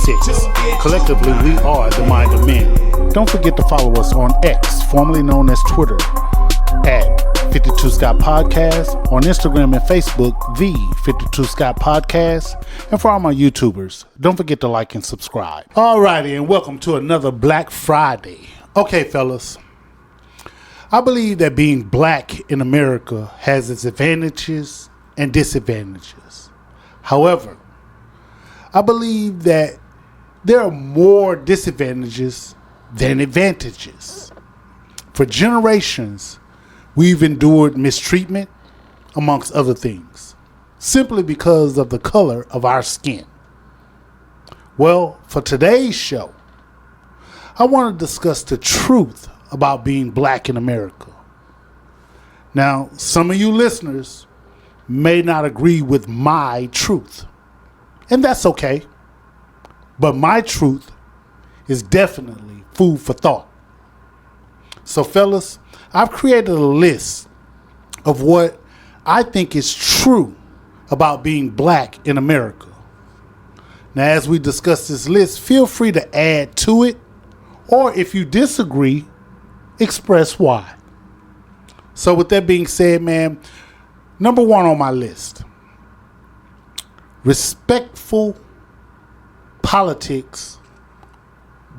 EP86. Collectively, we are the Mind of Men. Don't forget to follow us on X, formerly known as Twitter, at 52 Scott Podcast, on Instagram and Facebook, the 52 Scott Podcast, and for all my YouTubers, don't forget to like and subscribe. Alrighty, and welcome to another Black Friday. Okay, fellas, I believe that being black in America has its advantages and disadvantages. However, I believe that there are more disadvantages than advantages. For generations, we've endured mistreatment, amongst other things, simply because of the color of our skin. Well, for today's show, I want to discuss the truth about being black in America. Now, some of you listeners may not agree with my truth, and that's okay. But my truth is definitely food for thought. So, fellas, I've created a list of what I think is true about being black in America. Now, as we discuss this list, feel free to add to it, or if you disagree, express why. So with that being said, man, number one on my list, respectful politics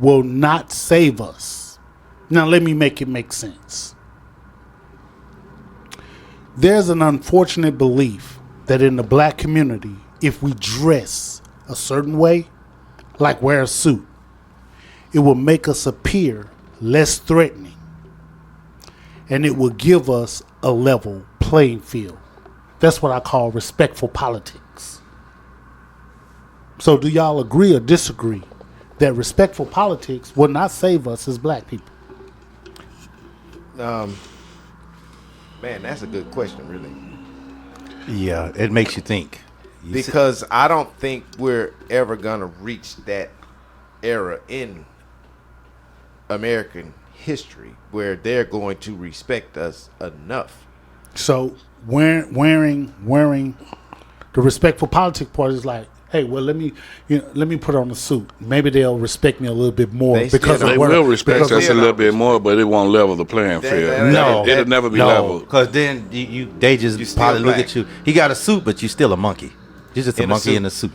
will not save us. Now let me make it make sense. There's an unfortunate belief that in the black community, if we dress a certain way, like wear a suit, it will make us appear less threatening, and it will give us a level playing field. That's what I call respectful politics. So do y'all agree or disagree that respectful politics will not save us as black people? Man, that's a good question, really. Yeah, it makes you think. Because I don't think we're ever going to reach that era in American history where they're going to respect us enough. So wearing the respectful politics part is like, hey, well, let me put on a suit. Maybe they'll respect me a little bit more because they will respect us a little bit more, but it won't level the playing field. No, it'll never be level. Because then they just probably look at you. He got a suit, but you still a monkey. You're just a monkey in a suit.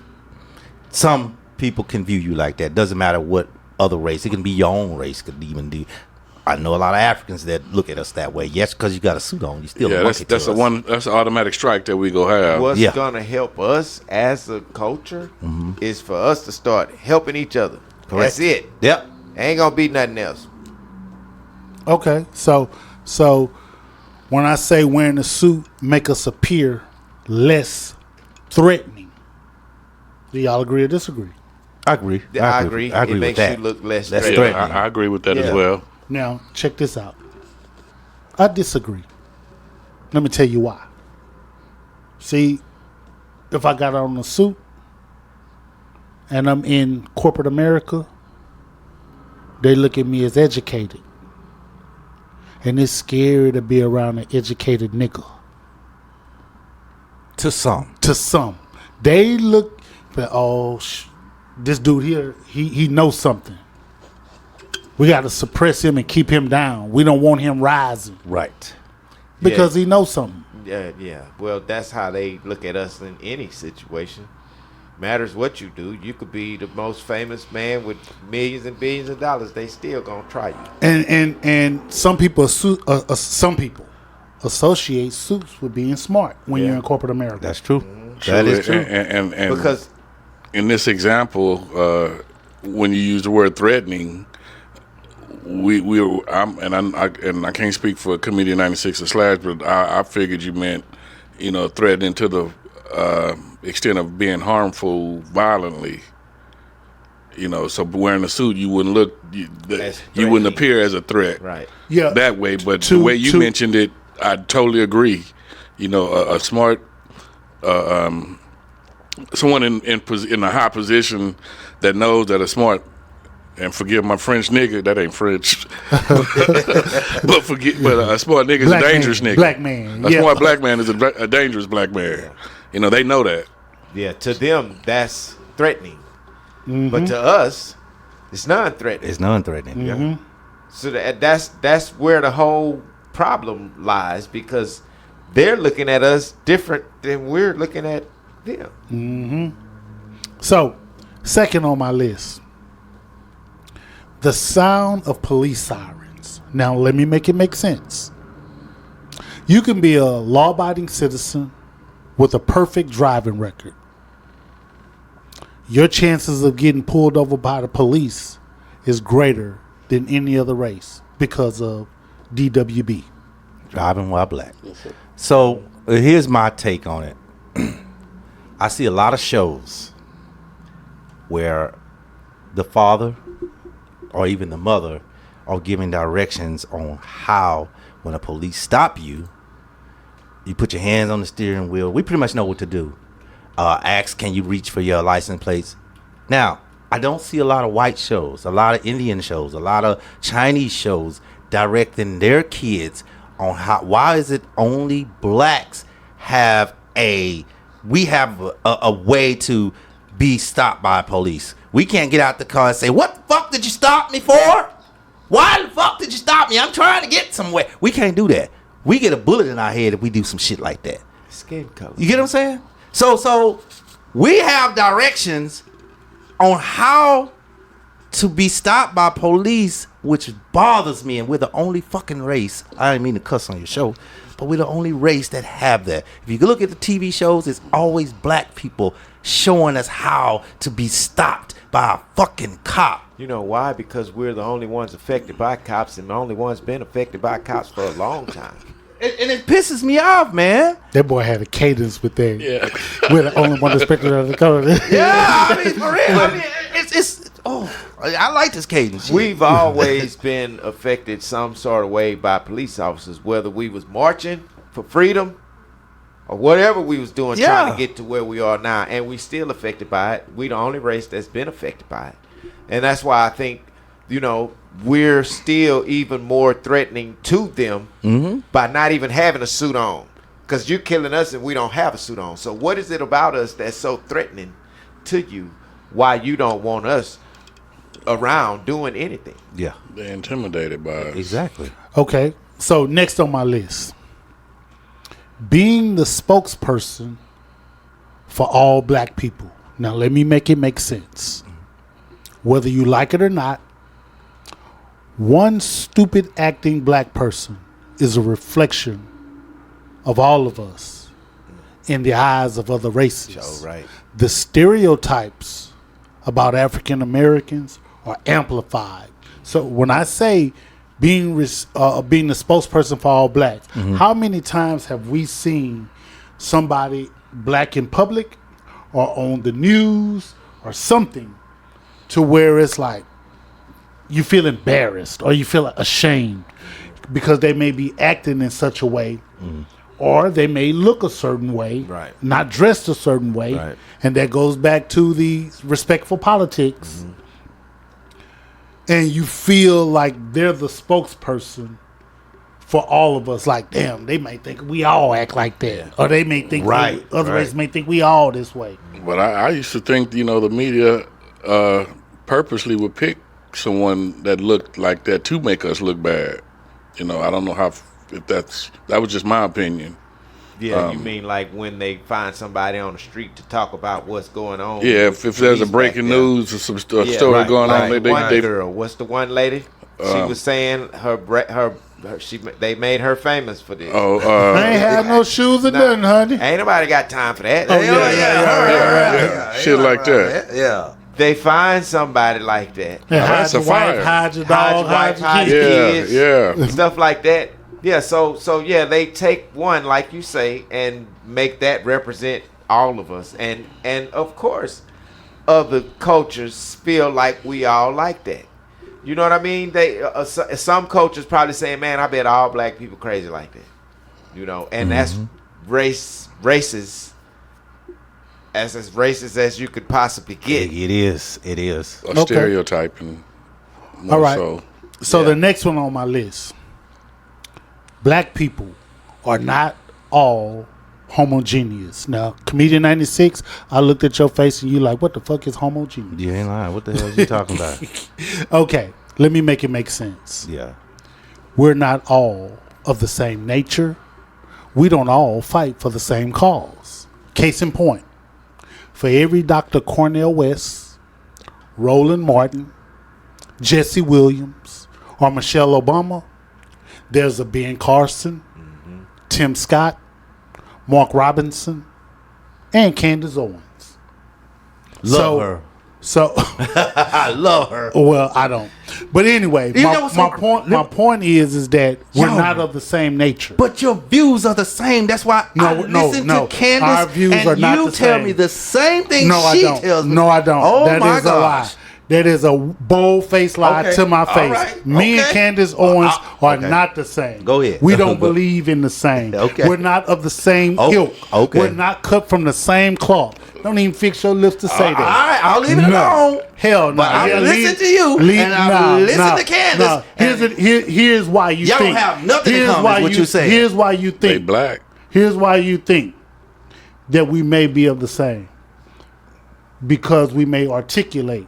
Some people can view you like that. Doesn't matter what other race. It can be your own race. Could even do. I know a lot of Africans that look at us that way. Yes, because you got a suit on, you still a monkey. That's an automatic strike that we go have. What's gonna help us as a culture is for us to start helping each other. Correct. That's it. Yep. Ain't gonna be nothing else. Okay, so when I say wearing a suit make us appear less threatening, do y'all agree or disagree? I agree. I agree. I agree it with makes that. you look less That's threatening. threatening. I agree with that as well. Now, check this out. I disagree. Let me tell you why. See, if I got on a suit and I'm in corporate America, they look at me as educated. And it's scary to be around an educated nigga. To some. They look for, this dude here, he knows something. We got to suppress him and keep him down. We don't want him rising. Right. Because he knows something. Yeah. Well, that's how they look at us in any situation. Matters what you do. You could be the most famous man with millions and billions of dollars. They still gonna try you. And some people associate suits with being smart when you're in corporate America. That's true. True. That is true. And Because in this example, when you use the word threatening, I can't speak for Comedian 96 or Slash, but I figured you meant, threatening to the extent of being harmful violently. So wearing a suit, you wouldn't look, you wouldn't appear as a threat, right? Yeah, that way. But the way you mentioned it, I totally agree. A smart, someone in a high position that knows that a smart. And forgive my French nigga, that ain't French. but a smart nigga is a dangerous nigga. Black man. A smart black man is a dangerous black man. They know that. Yeah, to them, that's threatening. But to us, it's non-threatening. It's non-threatening. Yeah. So that's where the whole problem lies, because they're looking at us different than we're looking at them. So, second on my list, the sound of police sirens. Now, let me make it make sense. You can be a law-abiding citizen with a perfect driving record. Your chances of getting pulled over by the police is greater than any other race because of DWB. Driving while black. So here's my take on it. I see a lot of shows where the father or even the mother are giving directions on how, when a police stop you, you put your hands on the steering wheel. We pretty much know what to do. Ask, can you reach for your license plates? Now, I don't see a lot of white shows, a lot of Indian shows, a lot of Chinese shows directing their kids on how. Why is it only blacks have a way to be stopped by police? We can't get out the car and say, "What the fuck did you stop me for? Why the fuck did you stop me? I'm trying to get somewhere." We can't do that. We get a bullet in our head if we do some shit like that. Skin color. You get what I'm saying? So we have directions on how to be stopped by police, which bothers me, and we're the only fucking race. I didn't mean to cuss on your show, but we're the only race that have that. If you look at the TV shows, it's always black people showing us how to be stopped by a fucking cop. You know why? Because we're the only ones affected by cops, and the only ones been affected by cops for a long time. And it pisses me off, man. That boy had a cadence with that. Yeah. We're the only one expected of the color. Yeah, I mean, for real. I mean, it's I like this cadence. Shit. We've always been affected some sort of way by police officers, whether we was marching for freedom or whatever we was doing, trying to get to where we are now, and we still affected by it. We the only race that's been affected by it. And that's why I think, we're still even more threatening to them by not even having a suit on. Because you're killing us and we don't have a suit on. So what is it about us that's so threatening to you, why you don't want us around doing anything? Yeah. They're intimidated by us. Exactly. Okay, so next on my list, being the spokesperson for all black people. Now let me make it make sense. Whether you like it or not, one stupid acting black person is a reflection of all of us in the eyes of other races. Right. The stereotypes about African Americans are amplified. So when I say being the spokesperson for all blacks, how many times have we seen somebody black in public or on the news or something to where it's like you feel embarrassed or you feel ashamed because they may be acting in such a way, or they may look a certain way, not dressed a certain way, and that goes back to the respectful politics. And you feel like they're the spokesperson for all of us. Like, damn, they may think we all act like that, or they may think other races may think we all this way. But I used to think, the media purposely would pick someone that looked like that to make us look bad. I don't know if that was just my opinion. Yeah, you mean like when they find somebody on the street to talk about what's going on? Yeah, if there's a breaking news or some story going on, they girl. What's the one lady? She was saying they made her famous for this. I ain't had no shoes or nothing, honey. Ain't nobody got time for that. Shit like that. Yeah. They find somebody like that. Hide your wife, hide your dog, hide your kids. Yeah. Stuff like that. Yeah, so they take one, like you say, and make that represent all of us. And of course, other cultures feel like we all like that. You know what I mean? They some cultures probably saying, "Man, I bet all black people crazy like that." And that's racist. As racist as you could possibly get. It is. A stereotyping. All right. So the next one on my list. Black people are not all homogeneous. Now, Comedian 96, I looked at your face and you like, what the fuck is homogeneous? You ain't lying. What the hell is you talking about? Okay, let me make it make sense. Yeah. We're not all of the same nature. We don't all fight for the same cause. Case in point, for every Dr. Cornel West, Roland Martin, Jesse Williams, or Michelle Obama, there's a Ben Carson, Tim Scott, Mark Robinson, and Candace Owens. Love her. So I love her. Well, I don't. But anyway, my point is that we're not of the same nature. But your views are the same. That's why I listen to Candace. Our views and are not you the tell same. me the same thing she tells me. No, I don't. Oh, that my is a lie. That is a bold-faced lie to my face. Right. Me and Candace Owens are not the same. Go ahead. We don't believe in the same. Okay. We're not of the same ilk. Okay. We're not cut from the same cloth. Don't even fix your lips to say that. All right, I'll leave it alone. Hell no. But I'll listen to you, and I'll listen to Candace. Here's why you y'all think. Y'all don't have nothing in common with what you say. Here's why you think. They black. Here's why you think that we may be of the same. Because we may articulate.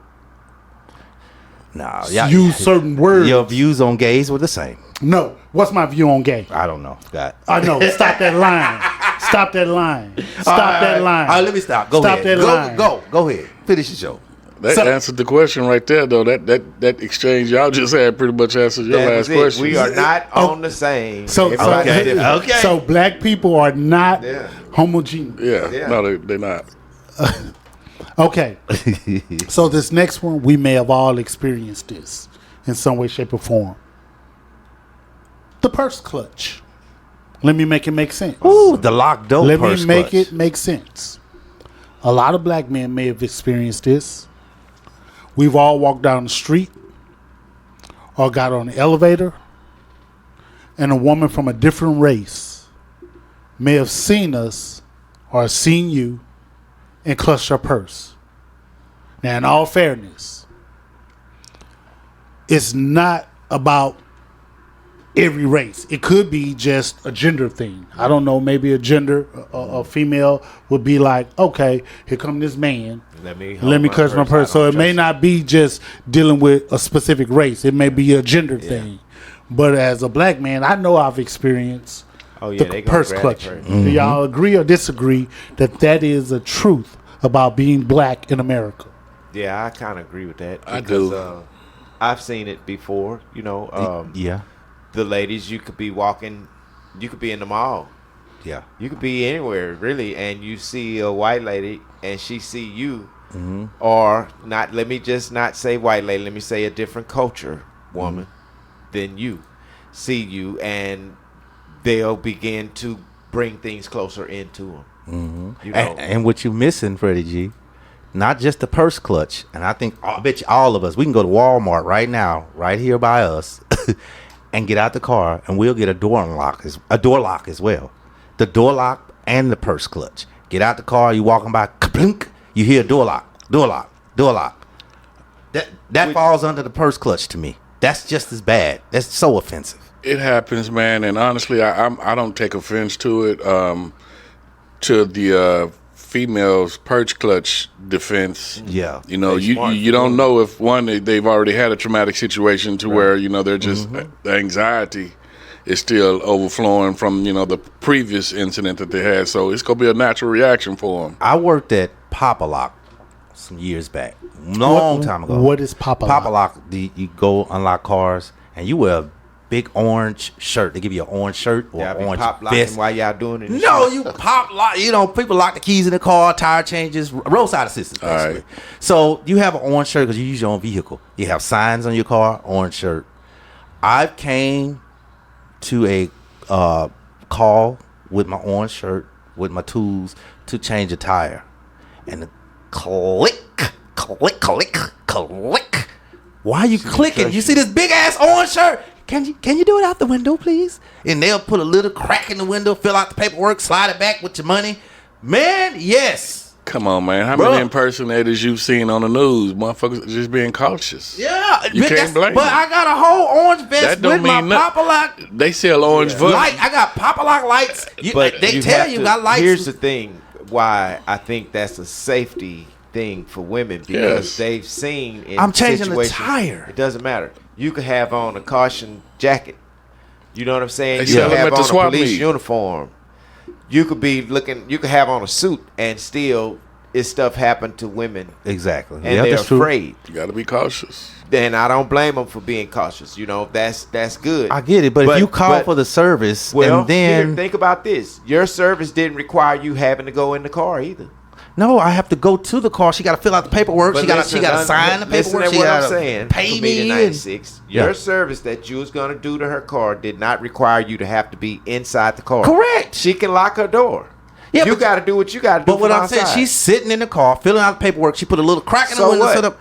Use certain words. Your views on gays were the same. No. What's my view on gay? I don't know. Scott. I know. Stop that line. Stop that line. Stop that line. All right, let me stop. Go ahead. That line. Go ahead. Finish the show. That answered the question right there, though. That exchange y'all just had pretty much answered your last question. We are not on the same. So black people are not homogeneous. Yeah. No, they're not. Okay. So this next one, we may have all experienced this in some way, shape, or form. The purse clutch. Let me make it make sense. Ooh, the locked door purse clutch. Let me make it make sense. A lot of black men may have experienced this. We've all walked down the street or got on the elevator, and a woman from a different race may have seen us or seen you and clutched her purse. Now, in all fairness, it's not about every race. It could be just a gender thing. I don't know. Maybe a female would be like, okay, here come this man. Let me clutch my purse. So it may not be just dealing with a specific race. It may be a gender thing. But as a black man, I know I've experienced the purse clutching. Do y'all agree or disagree that is a truth about being black in America? Yeah, I kind of agree with that. I do. I've seen it before. You know. The ladies, you could be walking, you could be in the mall. Yeah. You could be anywhere, really, and you see a white lady and she see you, or not, let me just not say white lady, let me say a different culture woman than you, see you, and they'll begin to bring things closer into them. You know? And what you're missing, Freddie G, not just the purse clutch, and I bet you all of us, we can go to Walmart right now, right here by us, and get out the car, and we'll get a door lock as well. The door lock and the purse clutch. Get out the car, you walking by, ka-plink, you hear door lock. That falls under the purse clutch to me. That's just as bad. That's so offensive. It happens, man, and honestly, I don't take offense to it. To the female's purse clutch defense. Yeah. You know, you don't know if they've already had a traumatic situation to where, you know, they're just the anxiety is still overflowing from, you know, the previous incident that they had. So it's going to be a natural reaction for them. I worked at Pop-A-Lock some years back. Long time ago. What is Pop-A-Lock? Pop-A-Lock, you go unlock cars and you wear a big orange shirt. They give you an orange shirt or orange vest. While y'all doing it? No, you pop lock. You know, people lock the keys in the car, tire changes, roadside assistance, basically. Right. So you have an orange shirt because you use your own vehicle. You have signs on your car, orange shirt. I came to a call with my orange shirt, with my tools to change a tire, and the click. Why are you clicking? You see this big ass orange shirt? Can you do it out the window, please? And they'll put a little crack in the window, fill out the paperwork, slide it back with your money. Man, yes. Come on, man. How many impersonators you've seen on the news? Motherfuckers just being cautious. Yeah. You can't blame But them. I got a whole orange vest with my Pop-A-Lock. They sell orange vest. Light. I got Pop-A-Lock lights. But They tell you got lights. Here's the thing why I think that's a safety thing for women because they've seen in I'm changing the situations- tire. It doesn't matter. You could have on a caution jacket. You know what I'm saying? They You sell could them have at the on a swap police meet. uniform. You could be looking. You could have on a suit and still, it's stuff happen to women, Exactly. and Yeah, they're that's true. afraid. You got to be cautious. Then I don't blame them for being cautious. You know, that's good. I get it, but if you call for the service and then here, think about this: your service didn't require you having to go in the car either. no, I have to go to the car. She got to fill out the paperwork. But she got to sign the listen paperwork. to She what I'm got saying. to pay me. 96. Your Yeah. service that you was gonna do to her car did not require you to have to be inside the car. Correct. She can lock her door. Yeah, you but- got to do what you got to do. But what from I'm saying, outside. she's sitting in the car filling out the paperwork. She put a little crack in the So window. what? Set up.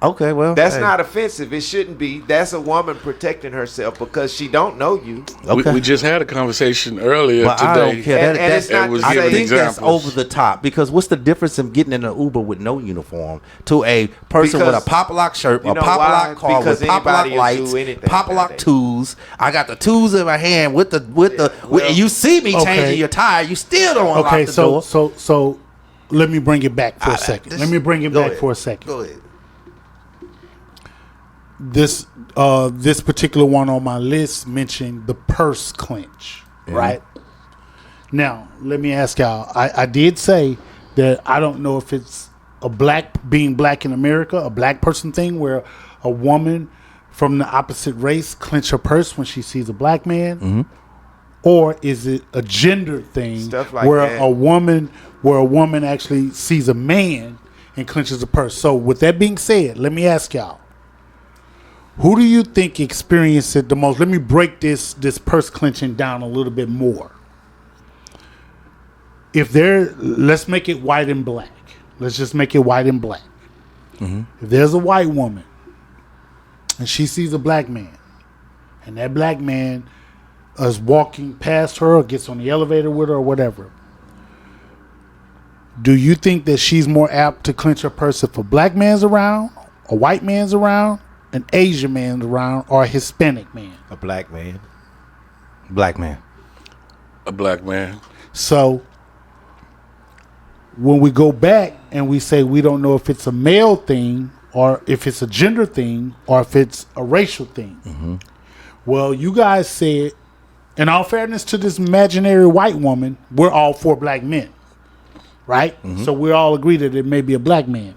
Okay, well, That's hey. not offensive. It shouldn't be. That's a woman protecting herself because she don't know you. Okay. We just had a conversation earlier But today. I don't care. And it's not was to I say- giving think that's examples. over the top because what's the difference in getting in an Uber with no uniform to a person with a Because- Pop-A-Lock shirt, You a know Pop-A-Lock why? car Because with Pop-A-Lock anybody will do lights, anything Pop-A-Lock nowadays. tools. I got the tools in my hand with the well- you see me Okay. changing your tire. You still don't unlock Okay, the door. so let me bring it back for a second. this- Let me bring it go back ahead. for a second. Go ahead. This particular one on my list mentioned the purse clench, right? Now, let me ask y'all. I did say that I don't know if it's being black in America, a black person thing where a woman from the opposite race clench her purse when she sees a black man, or is it a gender thing Stuff like where that. a woman actually sees a man and clenches a purse? So, with that being said, let me ask y'all. Who do you think experienced it the most? Let me break this purse clenching down a little bit more. Let's make it white and black. Let's just make it white and black. If there's a white woman and she sees a black man, and that black man is walking past her or gets on the elevator with her or whatever, do you think that she's more apt to clench her purse if a black man's around, a white man's around, an Asian man's around, or a Hispanic man? A black man. Black man. A black man. So when we go back and we say we don't know if it's a male thing or if it's a gender thing or if it's a racial thing. Well, you guys said, in all fairness to this imaginary white woman, we're all for black men, right? So we all agree that it may be a black man.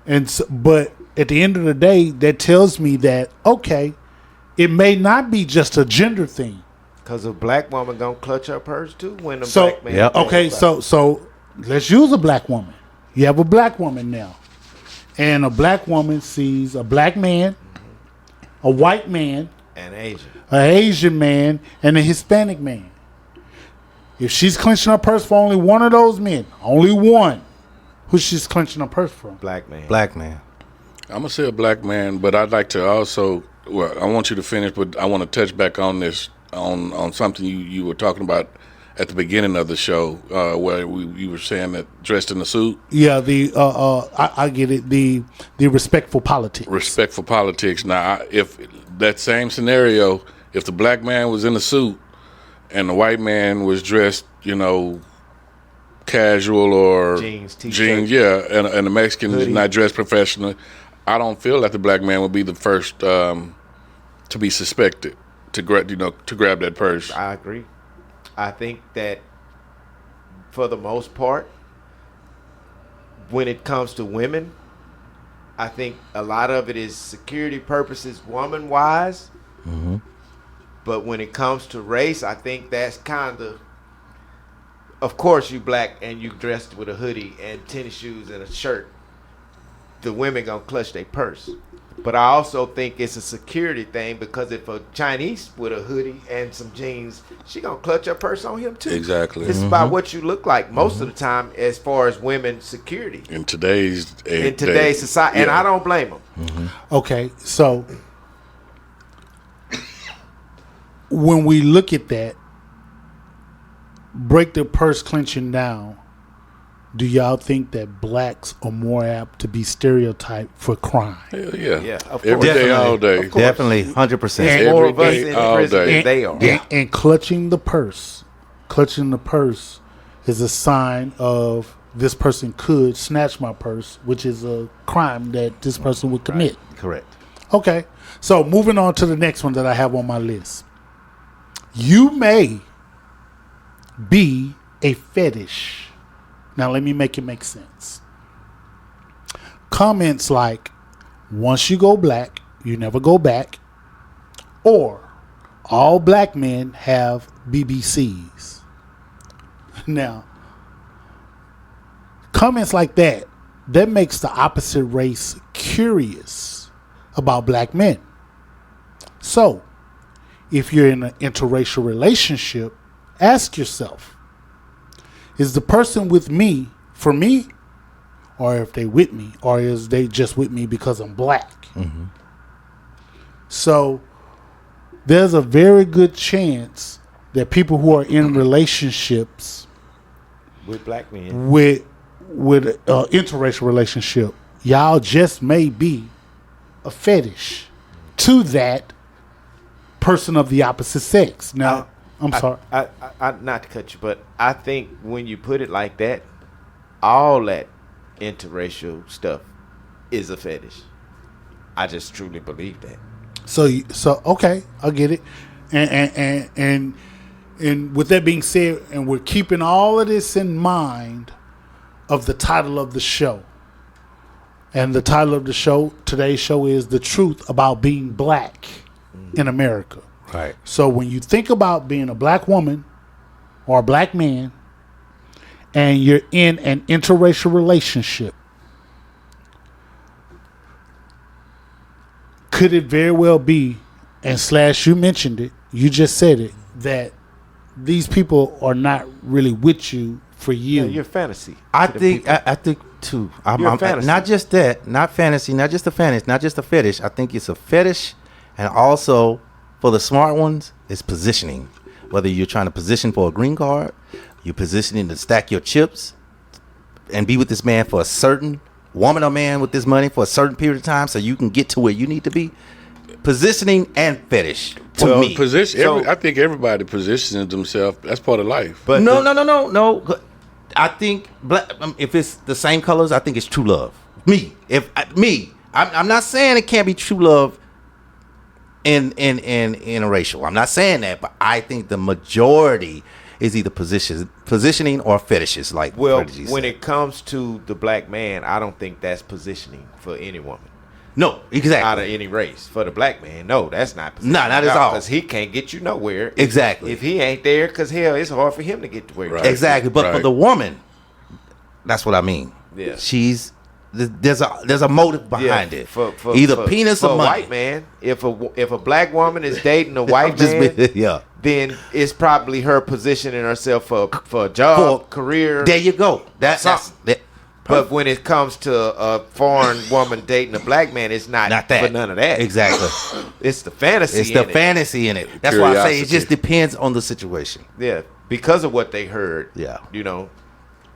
And so, but at the end of the day, that tells me that, okay, it may not be just a gender thing. Because a black woman gonna clutch her purse too when a So, black man. Yep. okay, so let's use a black woman. You have a black woman now. And a black woman sees a black man, a white man, And Asian. an Asian man, and a Hispanic man. If she's clenching her purse for only one of those men, only one, who's she's clenching her purse from? Black man. Black man. I'm gonna say a black man, but I'd like to also. Well, I want you to finish, but I want to touch back on this on something you were talking about at the beginning of the show, where you were saying that dressed in a suit. Yeah, I get it. The respectful politics. Respectful politics. Now, if that same scenario, if the black man was in a suit and the white man was dressed, casual or Jeans, t-shirt. yeah, and the Mexican is Hoodie. not dressed professionally, I don't feel that the black man would be the first to be suspected to grab that purse. I agree. I think that for the most part, when it comes to women, I think a lot of it is security purposes, woman-wise. But when it comes to race, I think that's kind of course, you black and you dressed with a hoodie and tennis shoes and a shirt. The women gonna clutch their purse. But I also think it's a security thing because if a Chinese with a hoodie and some jeans, she gonna clutch her purse on him too. Exactly. It's about what you look like most of the time as far as women's security In today's society, and I don't blame them. Okay, so when we look at that, break the purse clenching down, do y'all think that blacks are more apt to be stereotyped for crime? Hell yeah. Yeah, of Every course. day, all day. Definitely, 100%. There's more of us Every in day, the all prison day. than they are. And clutching the purse is a sign of this person could snatch my purse, which is a crime that this person would commit. Correct. Okay, so moving on to the next one that I have on my list. You may be a fetish. Now let me make it make sense. Comments like, once you go black, you never go back, or all black men have BBCs. Now, comments like that makes the opposite race curious about black men. So, if you're in an interracial relationship, ask yourself, is the person with me for me, or if they with me, or is they just with me because I'm black? Mm-hmm. So, there's a very good chance that people who are in relationships With black men. with interracial relationship, y'all just may be a fetish to that person of the opposite sex. Now, I'm sorry. I not to cut you, but I think when you put it like that, all that interracial stuff is a fetish. I just truly believe that. So okay, I get it. And with that being said, and we're keeping all of this in mind of the title of the show. And the title of the show, today's show, is The Truth About Being Black in America. Right. So when you think about being a black woman or a black man and you're in an interracial relationship, could it very well be, and Slash, you mentioned it, you just said it, that these people are not really with you for you? Yeah, your fantasy. I think too. Your fantasy. Not just that, not fantasy, not just a fantasy, not just a fetish. I think it's a fetish, and also for the smart ones, it's positioning. Whether you're trying to position for a green card, you're positioning to stack your chips and be with this man for a certain woman or man with this money for a certain period of time, so you can get to where you need to be. Positioning and fetish to me. I think everybody positions themselves. That's part of life. But no. I think if it's the same colors, I think it's true love. I'm not saying it can't be true love in interracial. I'm not saying that, but I think the majority is either positioning or fetishes. Like, well, when it comes to the black man, I don't think that's positioning for any woman. No, exactly. Out of any race. For the black man, no, that's not positioning. No, not at all. Because he can't get you nowhere. Exactly. If he ain't there, because hell, it's hard for him to get to where Right. Exactly. But for the woman, that's what I mean. Yeah. There's a motive behind it. Either penis or a money. White man, if a black woman is dating a white man, yeah, then it's probably her positioning herself for a job, career. There you go. That's but when it comes to a foreign woman dating a black man, it's not that. For none of that. Exactly. It's the fantasy. It's the fantasy in it. That's why I say it just depends on the situation. Yeah, because of what they heard. Yeah, you know.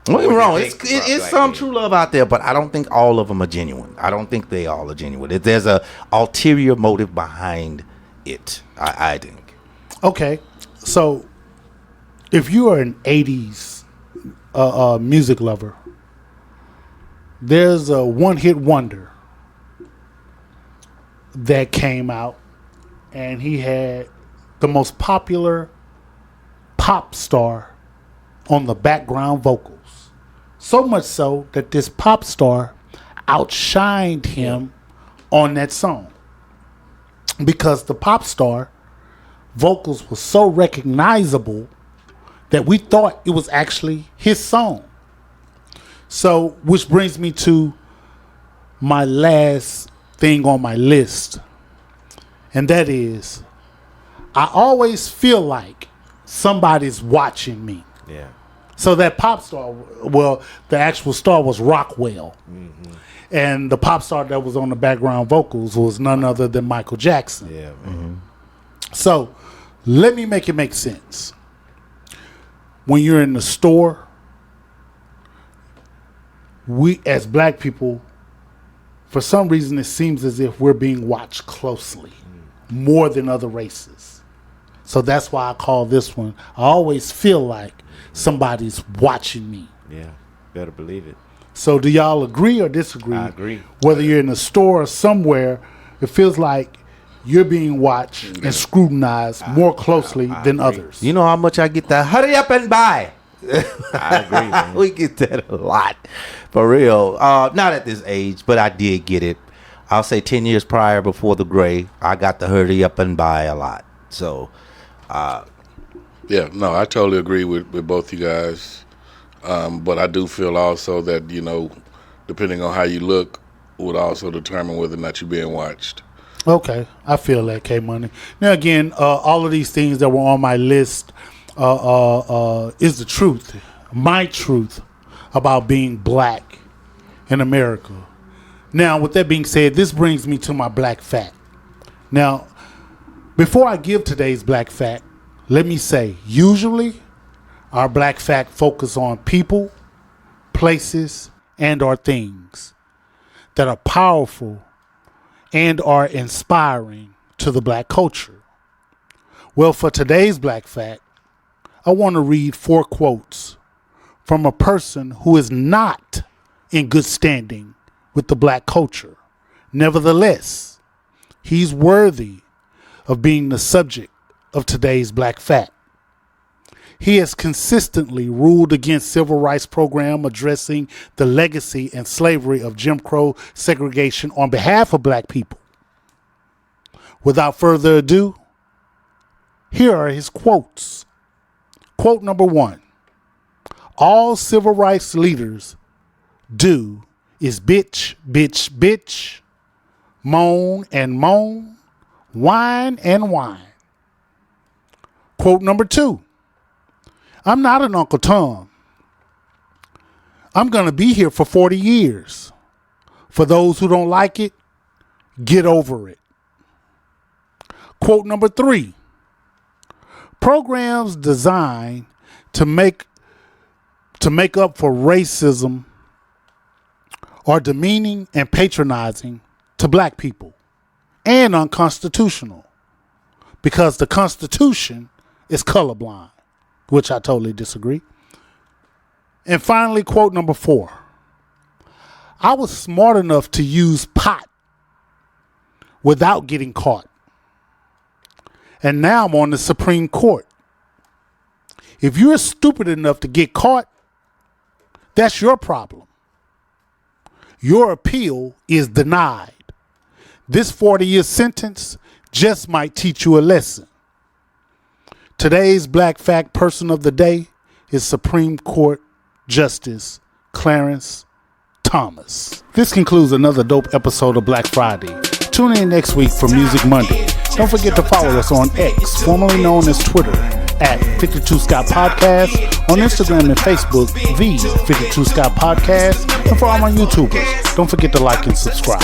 Don't get me wrong. It's some true love out there, but I don't think all of them are genuine. I don't think they all are genuine. There's a ulterior motive behind it. I think. Okay, so if you are an '80s music lover, there's a one-hit wonder that came out, and he had the most popular pop star on the background vocals. So much so that this pop star outshined him on that song. Because the pop star vocals were so recognizable that we thought it was actually his song. So, which brings me to my last thing on my list. And that is, I always feel like somebody's watching me. Yeah. So that pop star, well, the actual star was Rockwell. Mm-hmm. And the pop star that was on the background vocals was none other than Michael Jackson. Yeah, man. Mm-hmm. So let me make it make sense. When you're in the store we as black people, for some reason, it seems as if we're being watched closely more than other races. So that's why I call this one. I always feel like somebody's watching me. Yeah, better believe it. So do y'all agree or disagree? I agree. Whether you're in a store or somewhere, it feels like you're being watched and scrutinized more closely than others. You know how much I get that? Hurry up and buy. I agree, man. We get that a lot. For real. Not at this age, but I did get it. I'll say 10 years prior, before the gray, I got the hurry up and buy a lot. So, yeah, no, I totally agree with both you guys. But I do feel also that, you know, depending on how you look, would also determine whether or not you're being watched. Okay, I feel that, K-Money. Now, again, all of these things that were on my list is the truth, my truth about being black in America. Now, with that being said, this brings me to my black fact. Now, before I give today's black fact, let me say, usually our black fact focus on people, places, and or things that are powerful and are inspiring to the black culture. Well, for today's black fact, I want to read 4 quotes from a person who is not in good standing with the black culture. Nevertheless, he's worthy of being the subject of today's black fact. He has consistently ruled against civil rights program addressing the legacy and slavery of Jim Crow segregation on behalf of black people. Without further ado, here are his quotes. Quote number 1. All civil rights leaders do is bitch, bitch, bitch, moan and moan, whine and whine. Quote number 2. I'm not an Uncle Tom. I'm going to be here for 40 years. For those who don't like it, get over it. Quote number 3. Programs designed to make up for racism are demeaning and patronizing to black people and unconstitutional because the Constitution is colorblind, which I totally disagree. And finally, quote number 4. I was smart enough to use pot without getting caught. And now I'm on the Supreme Court. If you're stupid enough to get caught, that's your problem. Your appeal is denied. This 40-year sentence just might teach you a lesson. Today's Black Fact Person of the Day is Supreme Court Justice Clarence Thomas. This concludes another dope episode of Black Friday. Tune in next week for Music Monday. Don't forget to follow us on X, formerly known as Twitter, at 52 Scott Podcast, on Instagram and Facebook, the 52 Scott Podcast, and for all my YouTubers, don't forget to like and subscribe.